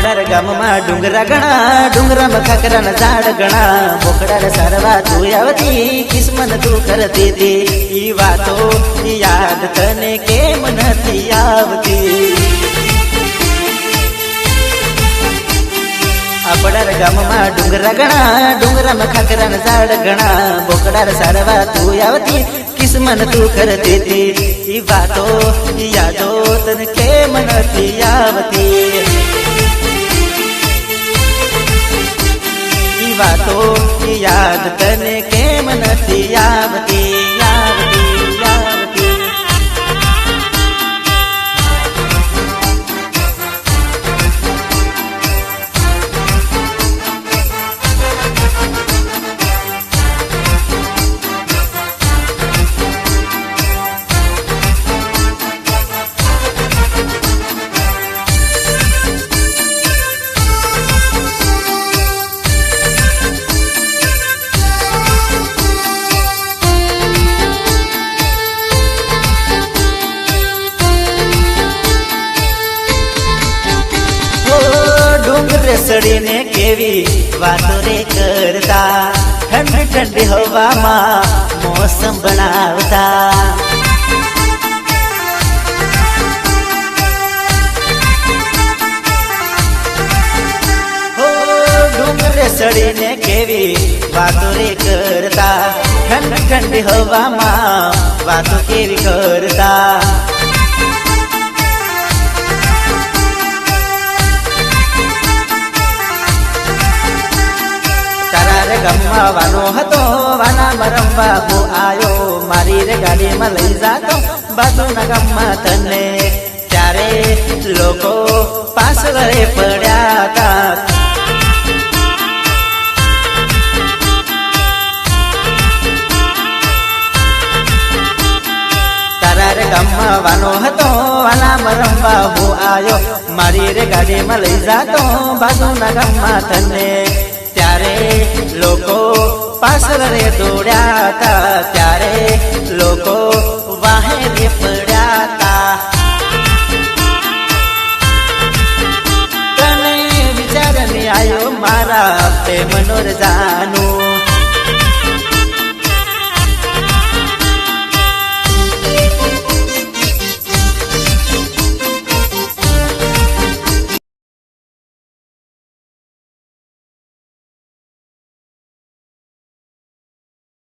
આપણા ગામમાં ડુંગરા ઘણા, ડુંગરામાં ખાકરાના ઝાડ ઘણા, બોકડા સારવા તું આવતી, કિસ્મત તું કરતી હતી, ઈ વાતો યાદ તને કેમ નથી આવતી? આપણા ગામમાં ડુંગરા ઘણા, ડુંગરામાં ખાકરાના ઝાડ ઘણા, બોકડા સારવા તું આવતી, કિસ્મત તું કરતી હતી, ઈ વાતો યાદો તને કેમ નથી આવતી? ઈ વાતો યાદ તને કેમ નથી આવતી? સડીને કેવી વાતો રે કરતા, ઠંડી ઠંડી હવામાં મોસમ બનાવતા, ડુંગરે સડીને કેવી વાતો રે કરતા, ઠંડી ઠંડી હવામાં વાતો કેવી કરતા, ગમવા વાનો હતો, વાનામાં રમવા હું આયો, મારી રે ગાડીમાં લઈ જાતો બાજુના ગામમાં તને, ત્યારે લોકો પાછળ પડ્યા હતા, તારા રે ગામમાં વાનો હતો, વાનામાં રમવા હું આયો, મારી રે ગાડીમાં લઈ જાતો બાજુના ગામમાં તને, ત્યારે લોકો પાછળ રે દોડ્યા હતા, ત્યારે લોકો